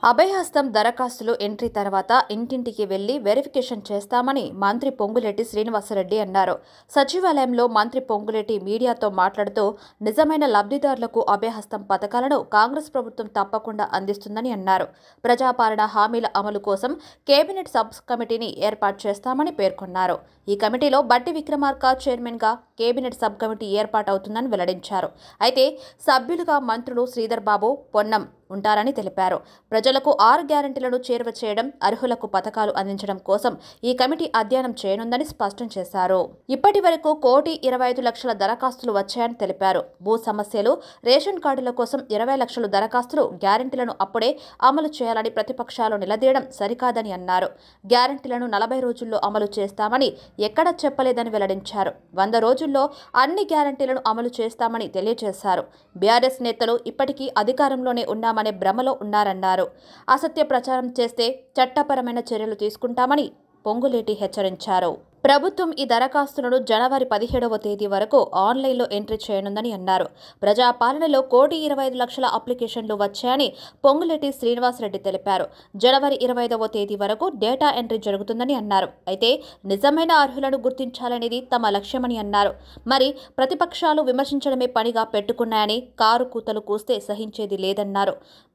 అభయహస్తం దరఖాస్తులు ఎంట్రీ తర్వాత ఇంటింటికి వెళ్లి వెరిఫికేషన్ చేస్తామని మంత్రి పొంగులేటి శ్రీనివాసరెడ్డి అన్నారు. సచివాలయంలో మంత్రి పొంగులేటి మీడియాతో మాట్లాడుతూ నిజమైన లబ్ధిదారులకు అభయహస్తం పథకాలను కాంగ్రెస్ ప్రభుత్వం తప్పకుండా అందిస్తుందని అన్నారు. ప్రజాపాలన హామీల అమలు కోసం కేబినెట్ సబ్ కమిటీని ఏర్పాటు చేస్తామని పేర్కొన్నారు. ఈ కమిటీలో బట్టి విక్రమార్క చైర్మన్గా కేబినెట్ సబ్ కమిటీ ఏర్పాటవుతుందని వెల్లడించారు. అయితే సభ్యులుగా మంత్రులు శ్రీధర్ బాబు, పొన్నం ఉంటారని తెలిపారు. ప్రజలకు 6 గ్యారెంటీలను చేరువ చేయడం, అర్హులకు పథకాలు అందించడం కోసం ఈ కమిటీ అధ్యయనం చేయనుందని స్పష్టం చేశారు. ఇప్పటి వరకు 1,25,00,000 దరఖాస్తులు వచ్చాయని తెలిపారు. భూ సమస్యలు, రేషన్ కార్డుల కోసం 20 లక్షల దరఖాస్తులు, గ్యారెంటీలను అప్పుడే అమలు చేయాలని ప్రతిపక్షాలు నిలదీయడం సరికాదని అన్నారు. గ్యారెంటీలను 40 రోజుల్లో అమలు చేస్తామని ఎక్కడా చెప్పలేదని వెల్లడించారు. 100 రోజుల్లో అన్ని గ్యారెంటీలను అమలు చేస్తామని తెలియజేశారు. బీఆర్ఎస్ నేతలు ఇప్పటికీ అధికారంలోనే ఉన్నామని భ్రమలో ఉన్నారన్నారు. అసత్య ప్రచారం చేస్తే చట్టపరమైన చర్యలు తీసుకుంటామని పొంగులేటి హెచ్చరించారు. ప్రభుత్వం ఈ దరఖాస్తులను జనవరి 17వ తేదీ వరకు ఆన్లైన్లో ఎంట్రీ చేయనుందని అన్నారు. ప్రజాపాలనలో 1,25,00,000 అప్లికేషన్లు వచ్చాయని పొంగులేటి శ్రీనివాసరెడ్డి తెలిపారు. జనవరి 25వ తేదీ వరకు డేటా ఎంట్రీ జరుగుతుందని అన్నారు. అయితే నిజమైన అర్హులను గుర్తించాలనేది తమ లక్ష్యమని అన్నారు. మరి ప్రతిపక్షాలు విమర్శించడమే పనిగా పెట్టుకున్నాయని, కారు కూతలు కూస్తే సహించేది లేదన్నారు.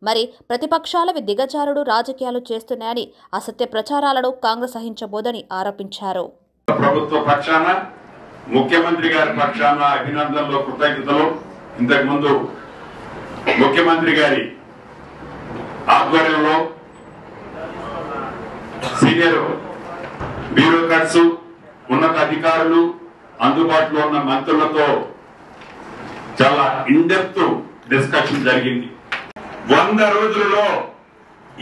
మరి ప్రతిపక్షాలవి దిగజారుడు రాజకీయాలు చేస్తున్నాయని, అసత్య ప్రచారాలను కాంగ్రెస్ సహించబోదని ఆరోపించారు. ప్రభుత్వ పక్షాన, ముఖ్యమంత్రి గారి పక్షాన అభినందనలు, కృతజ్ఞతలు. ఇంతకుముందు ముఖ్యమంత్రి గారి ఆధ్వర్యంలో సీనియర్ బ్యూరోక్రాట్స్, ఉన్నత అధికారులు, అందుబాటులో ఉన్న మంత్రులతో చాలా ఇన్డెప్త్ డిస్కషన్ జరిగింది. 100 రోజులలో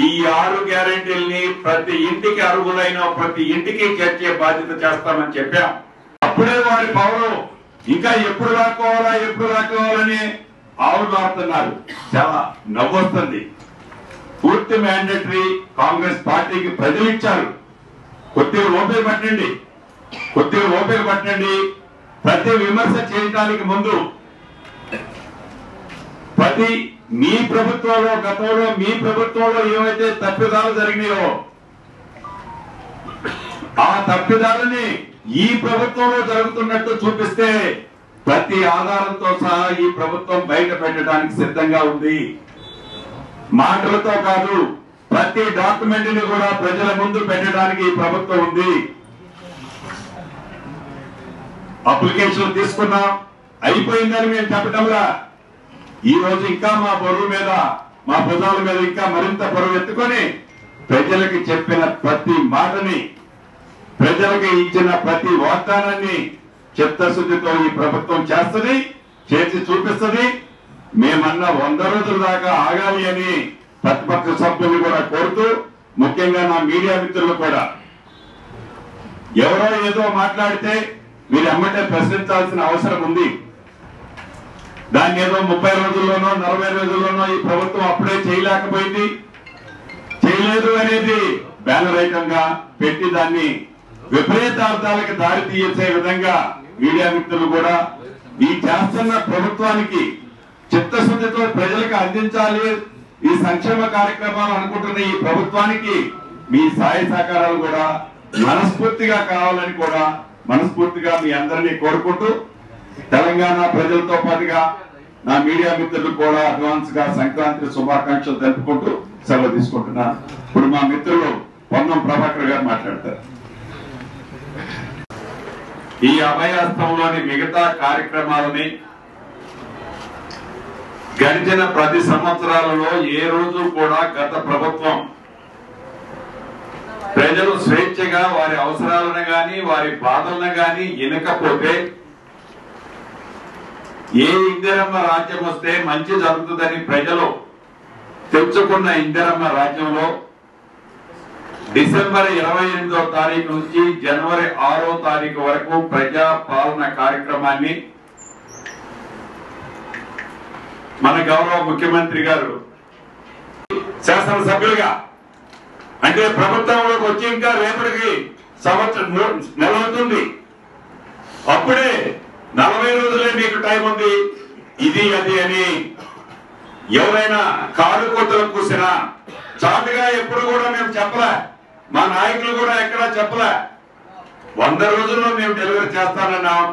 ఈ 6 గ్యారెంటీల్ని ప్రతి ఇంటికి అర్హులైన ప్రతి ఇంటికి చేర్చే బాధ్యత చేస్తామని చెప్పాం. అప్పుడే వారి పవర్ ఇంకా ఎప్పుడు రాకోవాలని ఆవులాడుతున్నారు. చాలా నవ్వొస్తుంది. పూర్తి మ్యాండేటరీ కాంగ్రెస్ పార్టీకి ప్రజలు ఇచ్చారు. కొద్దిగా ఓపిక పట్టండి. ప్రతి విమర్శ చేయడానికి ముందు మీ ప్రభుత్వంలో, గతంలో మీ ప్రభుత్వంలో ఏవైతే తప్పిదాలు జరిగినాయో ఆ తప్పిదాలని ఈ ప్రభుత్వంలో జరుగుతున్నట్టు చూపిస్తే ప్రతి ఆధారంతో సహా ఈ ప్రభుత్వం బయట పెట్టడానికి సిద్ధంగా ఉంది. మాటలతో కాదు, ప్రతి డాక్యుమెంట్ ని కూడా ప్రజల ముందు పెట్టడానికి ఈ ప్రభుత్వం ఉంది. అప్లికేషన్ తీసుకున్నాం, అయిపోయిందని మేము చెప్పటంలా ఈ రోజు ఇంకా మా బరువు మీద, మా భుజాల మీద ఇంకా మరింత బరువు ఎత్తుకొని ప్రజలకు చెప్పిన ప్రతి మాటని, ప్రజలకు ఇచ్చిన ప్రతి వాగ్దానాన్ని చిత్తశుద్ధితో ఈ ప్రభుత్వం చేసి చూపిస్తుంది. మేమన్న 100 రోజుల దాకా ఆగాలి అని ప్రతిపక్ష సభ్యులు కూడా కోరుతూ, ముఖ్యంగా నా మీడియా మిత్రులు కూడా ఎవరో ఏదో మాట్లాడితే మీరు ఎమ్మటే ప్రశ్నించాల్సిన అవసరం ఉంది. దాన్ని ఏదో 30 రోజుల్లోనో 40 రోజుల్లోనో ఈ ప్రభుత్వం అప్పుడే చేయలేదు అనేది బ్యానర్ ఐటమ్ గా పెట్టి దాన్ని విపరీతార్థాలకు దారి తీసే విధంగా మీడియా మిత్రులు కూడా ఈ చేస్తున్న ప్రభుత్వానికి చిత్తశుద్ధితో ప్రజలకు అందించాలి, ఈ సంక్షేమ కార్యక్రమాలు అనుకుంటున్న ఈ ప్రభుత్వానికి మీ సహాయ సహకారాలు కూడా మనస్ఫూర్తిగా కావాలని కూడా మనస్ఫూర్తిగా మీ అందరినీ కోరుకుంటూ, తెలంగాణ ప్రజలతో పాటుగా నా మీడియా మిత్రులు కూడా అడ్వాన్స్ గా సంక్రాంతి శుభాకాంక్షలు తెలుపుకుంటూ సెలవు తీసుకుంటున్నాను. ఇప్పుడు మా మిత్రులు పొన్నం ప్రభాకర్ గారు మాట్లాడతారు. ఈ అభయహస్తంలోని మిగతా కార్యక్రమాలని గడిచిన 10 సంవత్సరాలలో ఏ రోజు కూడా గత ప్రభుత్వం ప్రజలు స్వేచ్ఛగా వారి అవసరాలను గాని వారి బాధలను గాని వినకపోతే, ఏ ఇందిరమ్మ రాజ్యం వస్తే మంచి జరుగుతుందని ప్రజలు తెచ్చుకున్న ఇందిరమ్మ రాజ్యంలో డిసెంబర్ 28వ తారీఖు నుంచి జనవరి 6వ తారీఖు వరకు ప్రజా పాలన కార్యక్రమాన్ని మన గౌరవ ముఖ్యమంత్రి గారు శాసనసభ్యులుగా, అంటే ప్రభుత్వంలోకి వచ్చి ఇంకా రేపటికి సంవత్సరం నెల అవుతుంది. అప్పుడే 40 రోజులే మీకు టైం ఉంది, ఇది అది అని ఎవరైనా కాలు కోతలు కూసినా చాటుగా ఎప్పుడు కూడా మేము చెప్పలే, మా నాయకులు కూడా ఎక్కడా చెప్పలే. 100 రోజుల్లో మేము డెలివరీ చేస్తానన్నాం.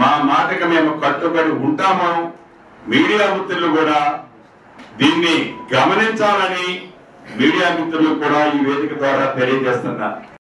మా మాటకి మేము కట్టుబడి ఉంటాము. మీడియా మిత్రులు కూడా దీన్ని గమనించాలని మీడియా మిత్రులు కూడా ఈ వేదిక ద్వారా తెలియజేస్తున్నారు.